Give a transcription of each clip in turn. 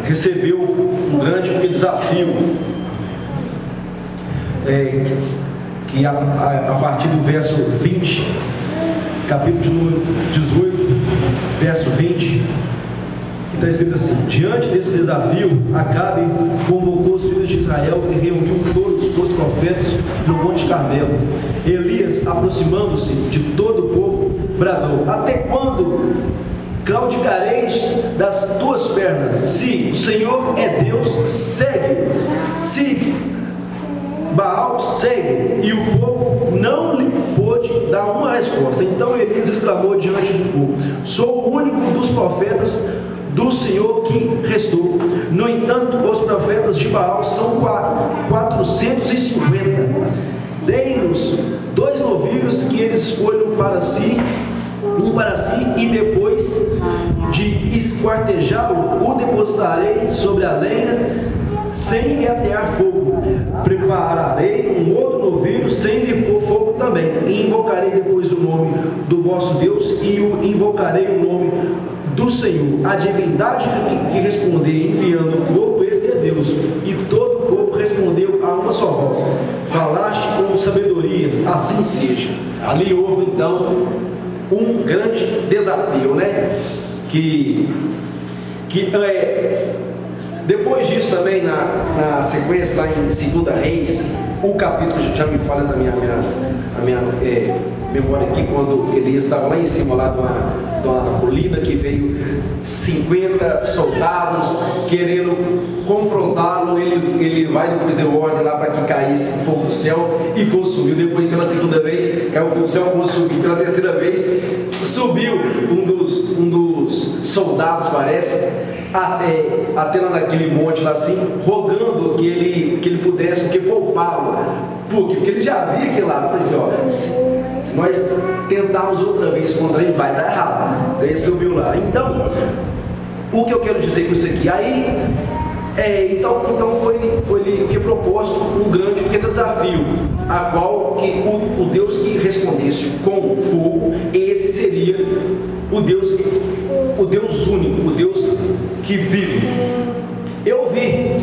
recebeu um grande desafio, que a partir do verso 20, capítulo de número 18, verso 20, que está escrito assim: diante desse desafio, Acabe convocou os filhos de Israel e reuniu todos os profetas no Monte Carmelo. Elias, aproximando-se de todo o povo, bradou: até quando claudicareis das tuas pernas? Se o Senhor é Deus, segue; se Baal, segue. E o povo não lhe pôde dar uma resposta. Então Elias exclamou diante do povo: sou o único dos profetas do Senhor que restou. No entanto, os profetas de Baal são 450. Deem-nos 2 novilhos que eles escolham para si, um para si, e depois de esquartejá-lo, o depositarei sobre a lenha sem lhe atear fogo. Prepararei um outro novilho sem lhe pôr fogo também, e invocarei depois o nome do vosso Deus, e invocarei o nome do Senhor. A divindade que responder enviando fogo, esse é Deus. E todo o povo respondeu a uma só voz: falaste com sabedoria, assim seja. Ali houve então um grande desafio, né? Depois disso também, na sequência, lá em 2 Reis, o capítulo, já me falha da minha memória aqui, quando Elias estava lá em cima, lá de uma colina, que veio 50 soldados querendo confrontá-lo. Ele vai, depois deu ordem lá para que caísse fogo do céu e consumiu. Depois, pela segunda vez, caiu fogo do céu, consumiu. Pela terceira vez, subiu um dos soldados, parece, até lá naquele monte lá assim, rogando que ele pudesse poupá-lo. Porque ele já via que lá, assim, ó, se nós tentarmos outra vez contra ele, vai dar errado. Daí subiu lá. Então, o que eu quero dizer com isso aqui? Aí, então foi proposto um grande desafio, a qual que o Deus que respondesse com fogo, esse seria o Deus único, o Deus que vive. Eu vi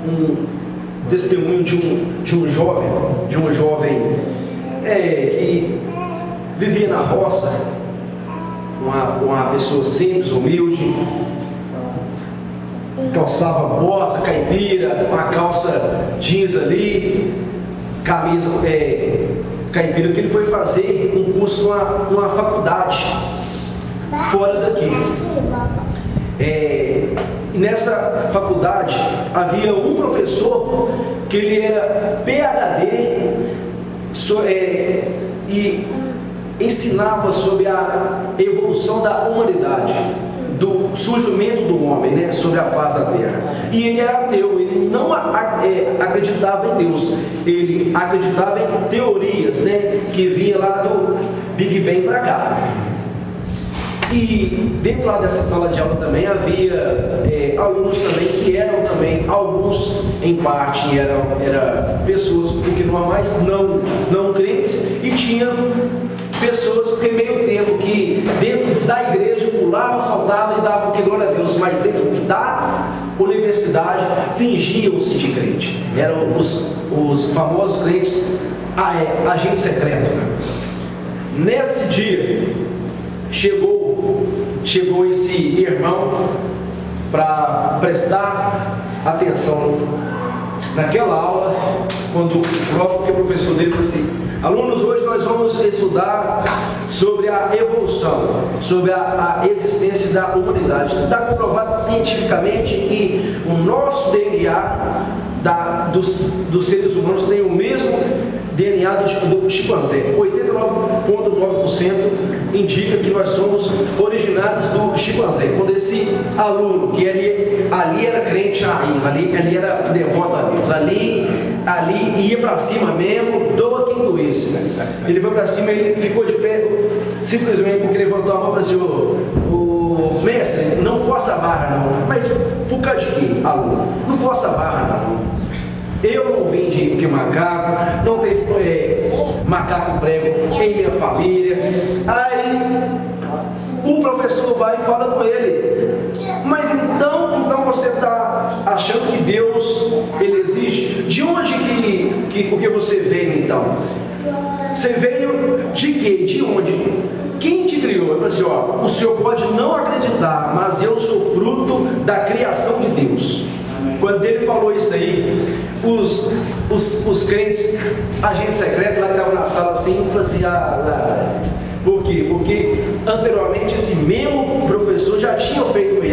um testemunho de um jovem que vivia na roça, uma pessoa simples, humilde, calçava bota caipira, uma calça jeans ali, camisa caipira, que ele foi fazer um curso numa faculdade fora daqui. E nessa faculdade havia um professor que ele era PhD e ensinava sobre a evolução da humanidade, do surgimento do homem, né, sobre a face da terra. E ele era ateu, ele não acreditava em Deus, ele acreditava em teorias, né, que vinha lá do Big Bang para cá. E dentro lá dessa sala de aula também havia alunos também que eram também, alguns em parte eram pessoas um pouquinho normais, não crentes, e tinha pessoas porque meio tempo que dentro da igreja pulavam, saltavam e davam que glória a Deus, mas dentro da universidade fingiam-se de crente. Eram os famosos crentes agente secreto, né? Nesse dia chegou esse irmão para prestar atenção naquela aula, quando o próprio professor dele falou assim: alunos, hoje nós vamos estudar sobre a evolução, sobre a existência da humanidade. Está comprovado cientificamente que o nosso DNA dos seres humanos tem o mesmo DNA do chimpanzé. 89,9% indica que nós somos originários do chimpanzé. Quando esse aluno, que ali era crente raiz, ali era devoto a Deus, ali ia para cima mesmo, doa quem doesse. Ele foi para cima e ficou de pé, simplesmente porque levantou a mão e falou assim: o mestre, não força a barra não. Mas por causa de quê, aluno? Não força a barra não. Eu não vim de macaco, não teve macaco prego em minha família. Aí o professor vai e fala com ele: mas então você está achando que Deus, ele existe? De onde o que você veio então? Você veio de quê? De onde? Quem te criou? Ele falou assim: ó, o senhor pode não acreditar, mas eu sou fruto da criação de Deus. Quando ele falou isso aí, os crentes, agentes secretos lá que estavam na sala assim, falaram assim: por quê? Porque anteriormente esse mesmo professor já tinha feito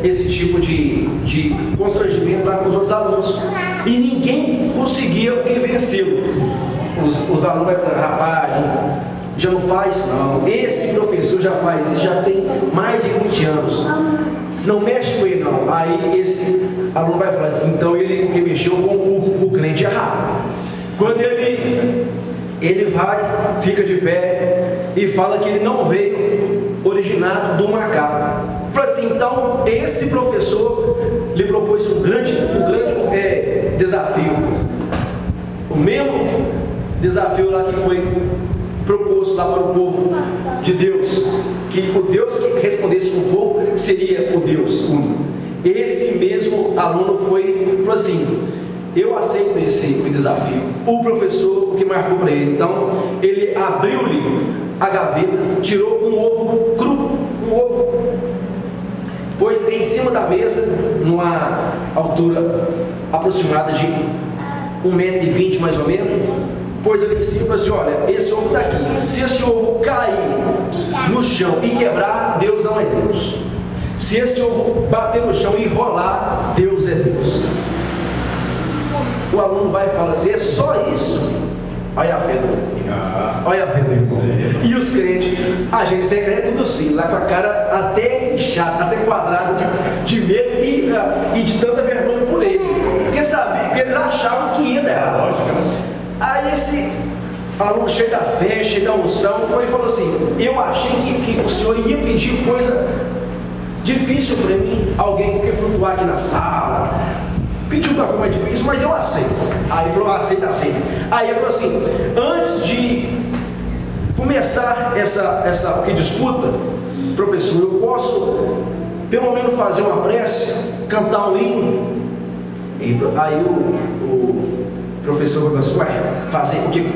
esse tipo de constrangimento lá com os outros alunos, e ninguém conseguia vencê-lo. Os alunos vão falar: rapaz, já não faz isso não, esse professor já faz isso, já tem mais de 20 anos, não mexe com ele não. Aí esse aluno vai falar assim: então ele que mexeu com o crente errado. Quando ele vai, fica de pé e fala que ele não veio originado do macaco. Fala assim: então esse professor lhe propôs um grande desafio, o mesmo desafio lá que foi proposto lá para o povo de Deus, que o Deus que respondesse com fogo seria o Deus único. Esse mesmo aluno falou assim: eu aceito esse desafio. O professor, o que marcou para ele, então ele abriu-lhe a gaveta, tirou um ovo cru, pôs em cima da mesa, numa altura aproximada de 1,20 m mais ou menos, pôs ali em cima e falou assim: olha, esse ovo está aqui, se esse ovo cair no chão e quebrar, Deus não é Deus. Se esse ovo bater no chão e rolar, Deus é Deus. O aluno vai e fala assim: é só isso? Olha a fé do irmão. E os crentes, a gente secreta tudo assim, lá com a cara até inchada, até quadrada de medo e de tanta vergonha por ele, porque sabia que eles achavam que ia dar errado. Aí esse aluno cheio da fé, cheio da unção, foi e falou assim: eu achei que o senhor ia pedir coisa difícil para mim, alguém que flutuar aqui na sala, pediu uma coisa mais difícil, mas eu aceito. Aí ele falou: aceita. Aí ele falou assim: antes de começar essa disputa, professor, eu posso pelo menos fazer uma prece, cantar um hino? Aí o professor falou assim: ué, fazer o que?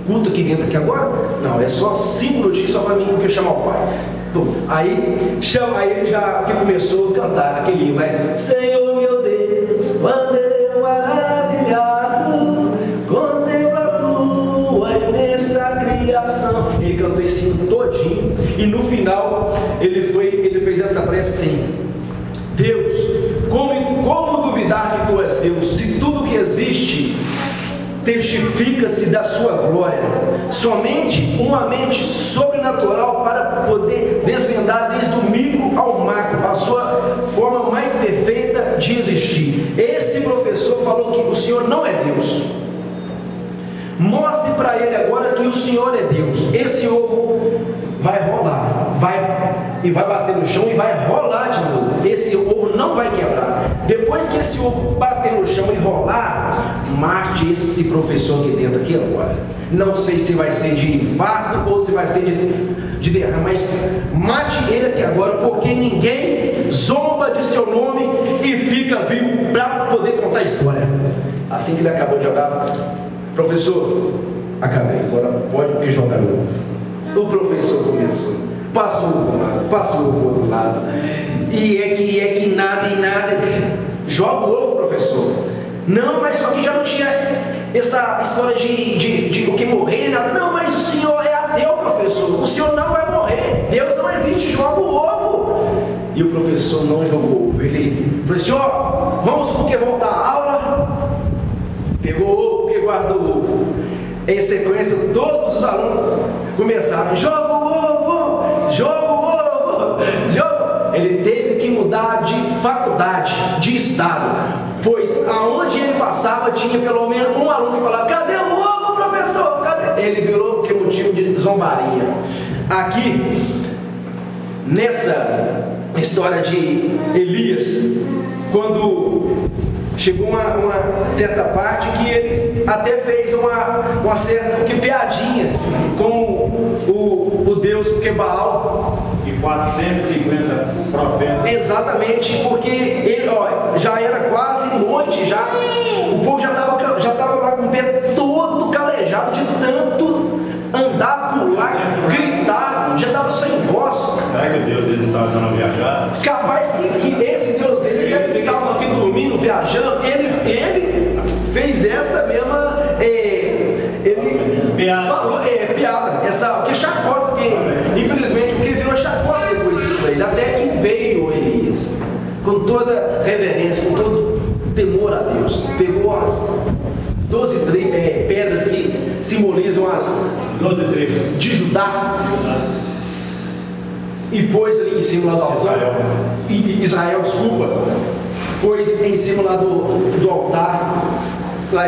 Culto aqui dentro aqui agora? Não, é só 5 minutinhos só para mim, porque eu chamar o pai. Aí ele já começou a cantar aquele hino, né? Senhor meu Deus, quando eu maravilhado contemplo a tua imensa criação. Ele cantou esse hino todinho, e no final ele fez essa prece assim: Deus, como duvidar que tu és Deus, se tudo que existe testifica-se da sua glória? Somente uma mente sobrenatural para poder desvendar desde o micro ao macro a sua forma mais perfeita de existir. Esse professor falou que o Senhor não é Deus. Mostre para ele agora que o Senhor é Deus. Esse ovo vai rolar, vai bater no chão e vai rolar de novo. Esse ovo não vai quebrar. Depois que esse ovo bater no chão e rolar, mate esse professor aqui dentro aqui agora. Não sei se vai ser de infarto ou se vai ser de derrame, mas mate ele aqui agora, porque ninguém zomba de seu nome e fica vivo para poder contar a história. Assim que ele acabou de jogar: professor, acabei, agora pode jogar novo. O professor começou, passou para um lado, passou para o outro lado, e é que nada, joga o ovo, professor. Não, mas só que já não tinha essa história de o que morrer, nada. Não, mas o senhor é ateu, professor, o senhor não vai morrer, Deus não existe, joga o ovo. E o professor não jogou o ovo. Ele falou: senhor, vamos porque voltar à aula. Pegou o ovo, porque guardou o ovo. Em sequência, todos os alunos começaram: joga o ovo, joga o ovo, joga. Ele teve que mudar de faculdade, de estado, pois aonde ele passava tinha pelo menos um aluno que falava: cadê o ovo, professor? Cadê? Ele virou que motivo de zombaria. Aqui, nessa história de Elias, quando chegou uma certa parte que ele até fez uma certa piadinha com o Deus Deus, porque Baal. E 450 profetas. Exatamente, porque ele, já era quase noite, já o povo já estava lá com o pé todo calejado de tanto andar, pular, gritar, já estava sem voz. Será que o Deus deles não estava dando uma viajada? Capaz que esse Deus dele deve ficar aqui dormindo, viajando. Ele fez essa mesma. Ele falou, piada, que chacota, porque infelizmente porque virou chacota depois disso daí, até que veio Elias, com toda reverência, com todo temor a Deus, pegou as 12 pedras que simbolizam as 12 tribos de Judá e pôs ali em cima lá do altar, Israel, desculpa, pôs em cima lá do altar, lá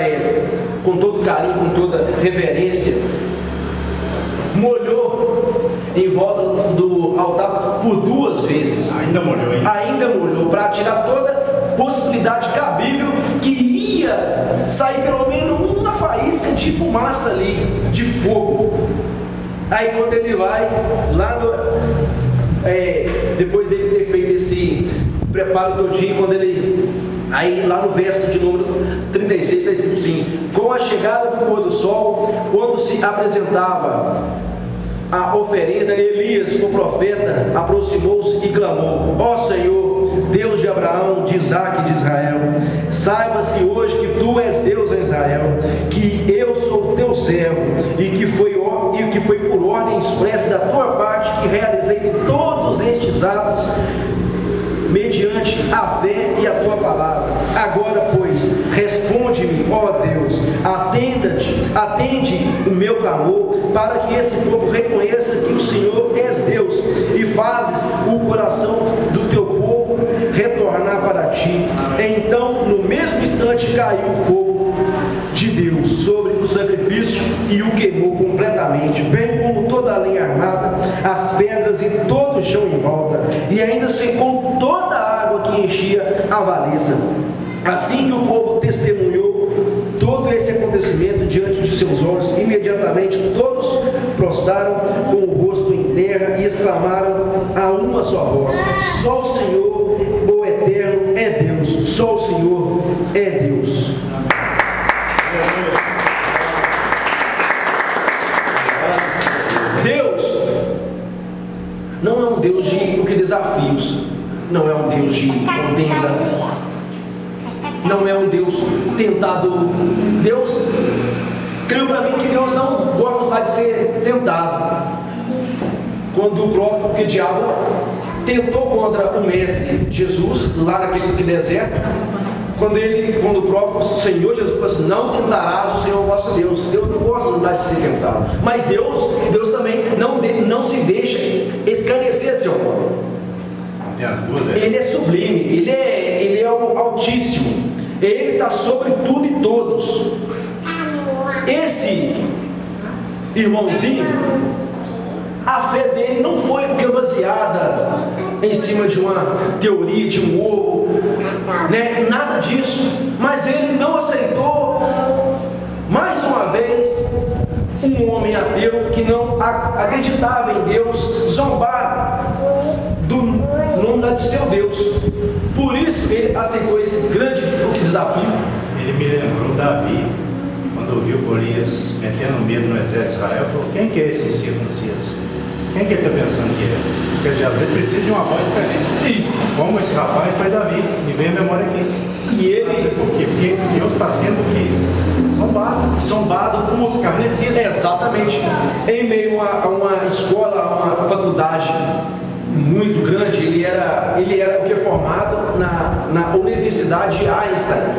com todo carinho, com toda reverência, molhou em volta do altar por 2 vezes. Ainda molhou, hein? Ainda molhou, para tirar toda possibilidade cabível que ia sair pelo menos uma faísca de fumaça ali, de fogo. Aí quando ele vai lá depois dele ter feito esse preparo todinho, quando ele, aí lá no verso de número 36 está escrito assim: com a chegada do pôr do sol, quando se apresentava a oferenda, Elias, o profeta, aproximou-se e clamou: ó Senhor, Deus de Abraão, de Isaque e de Israel, saiba-se hoje que tu és Deus em Israel, que eu sou teu servo, e que foi por ordem expressa da tua parte que realizei todos estes atos mediante a fé e a tua palavra. Agora, pois, responde-me, ó Deus, atende o meu clamor, para que esse povo reconheça que o Senhor és Deus, e fazes o coração do teu povo retornar para ti. Então, no mesmo instante, caiu o fogo de Deus sobre o sacrifício e o queimou completamente, bem como toda a lenha armada, as pedras e todo o chão em volta, e ainda secou toda a água que enchia a valeta. Assim que o povo testemunhou todo esse acontecimento diante de seus olhos, imediatamente todos prostraram com o rosto em terra e exclamaram a uma só voz: só o Senhor, o Eterno, é Deus, só o Senhor é Deus. Deus não é um Deus de desafios, não é um Deus de contenda, não é um Deus tentado. Deus, creio para mim que Deus não gosta mais de ser tentado. Quando o próprio diabo tentou contra o mestre Jesus lá naquele deserto, quando o próprio Senhor Jesus falou assim: não tentarás o Senhor vosso Deus. Deus não gosta de ser tentado, mas Deus também não se deixa escarnecer seu povo. Ele é sublime, ele é o Altíssimo, ele está sobre tudo e todos. Esse irmãozinho, a fé dele não foi baseada em cima de uma teoria, de um ovo, né? Nada disso. Mas ele não aceitou, mais uma vez, um homem ateu que não acreditava em Deus, zombar do nome de seu Deus. Por isso ele aceitou esse grande desafio. Ele me lembrou Davi, quando viu Golias metendo medo no exército de Israel, falou: quem que é esse incircunciso? Quem que ele está pensando que é? Porque às vezes precisa de uma voz diferente. Isso. Como esse rapaz foi Davi, me vem a memória aqui. E ele, porque Deus está sendo o quê? Zombado por escarnecido. Exatamente. Em meio a uma escola, a uma faculdade muito grande, ele era formado na Universidade de Einstein.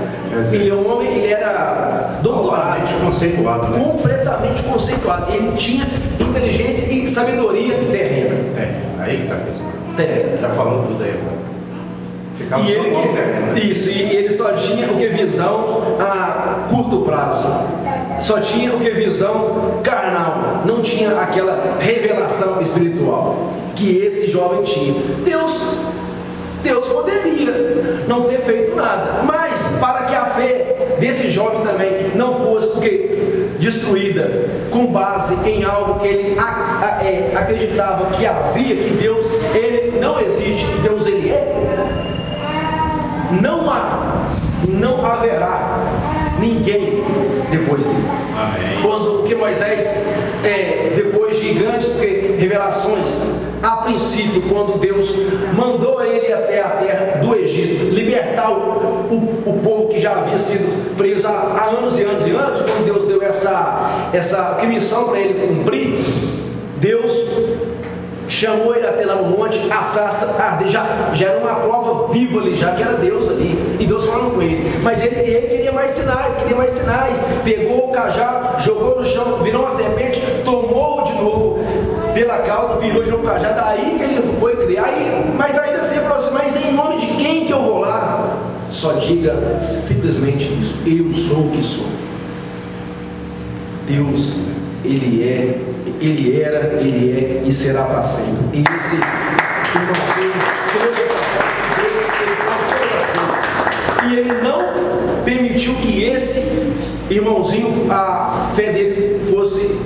Ele era doutorado, conceituado, né? Completamente conceituado. Ele tinha inteligência e sabedoria terrena. Aí que está a questão. Está falando tudo aí, ficava e só ele, com terreno, né? Isso, e ele só tinha visão a curto prazo. Só tinha visão carnal. Não tinha aquela revelação espiritual que esse jovem tinha. Deus poderia não ter feito nada, mas para que a fé desse jovem também não fosse destruída com base em algo que ele acreditava que havia, que Deus, ele não existe, Deus ele é, não haverá ninguém depois dele. Amém. Porque Moisés, depois de grandes revelações, a princípio, quando Deus mandou ele até a terra do Egito, libertar o povo que já havia sido preso há anos e anos e anos, quando Deus deu essa missão para ele cumprir, Deus chamou ele até lá no monte, a sarça arder, já era uma prova viva ali, já que era Deus ali, e Deus falando com ele, mas ele queria mais sinais, pegou o cajado, jogou no chão, virou uma serpente, tomou de novo pela cauda, virou de novo o cajado, aí que ele foi criar, mas ainda assim falou assim, mas em nome de quem que eu vou lá? Só diga simplesmente isso, eu sou o que sou. Deus, ele era, ele é e será para sempre. Esse e ele não permitiu que esse irmãozinho, a fé dele fosse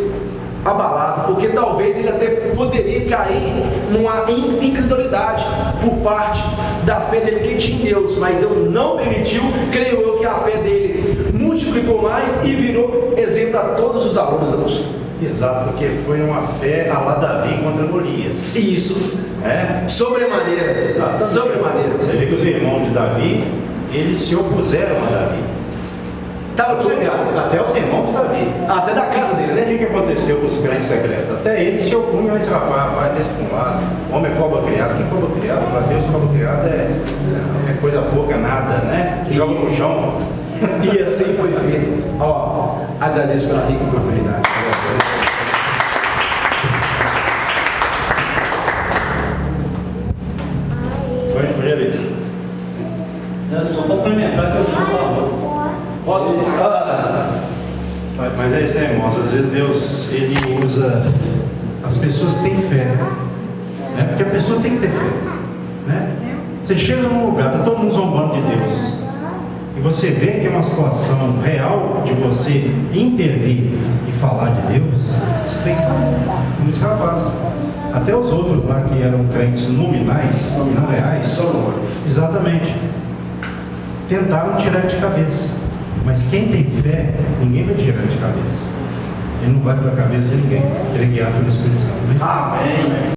abalada, porque talvez ele até poderia cair numa incredulidade por parte da fé dele que tinha em Deus, mas Deus não permitiu. Creio eu que a fé dele multiplicou mais e virou exemplo a todos os alunos da nossa. Exato, porque foi uma fé a lá Davi contra Golias. Isso. Sobremaneira. Exatamente. Sobremaneira. Você vê que os irmãos de Davi, eles se opuseram a Davi. Até os irmãos de Davi. Até da casa dele, né? O que aconteceu com os crentes secretos? Até eles se opunham a esse rapaz, vai desse para um lado. Homem é cobra criado. Que cobra criado? Para Deus, cobra criado é coisa pouca, nada, né? Joga no chão. E assim foi feito. Agradeço pela rica oportunidade. Só complementar que eu sou favor. Posso? Mas é isso aí, irmãos. Às vezes Deus, ele usa. As pessoas têm fé, né? Porque a pessoa tem que ter fé, né? Você chega num lugar, está todo mundo zombando de Deus, e você vê que é uma situação real de você intervir e falar de Deus, você tem que falar, como esse rapaz. Até os outros lá que eram crentes nominais, não reais, exatamente, tentaram tirar de cabeça. Mas quem tem fé, ninguém vai tirar de cabeça. Ele não vai pela cabeça de ninguém, ele é guiado pelo Espírito Santo. Amém.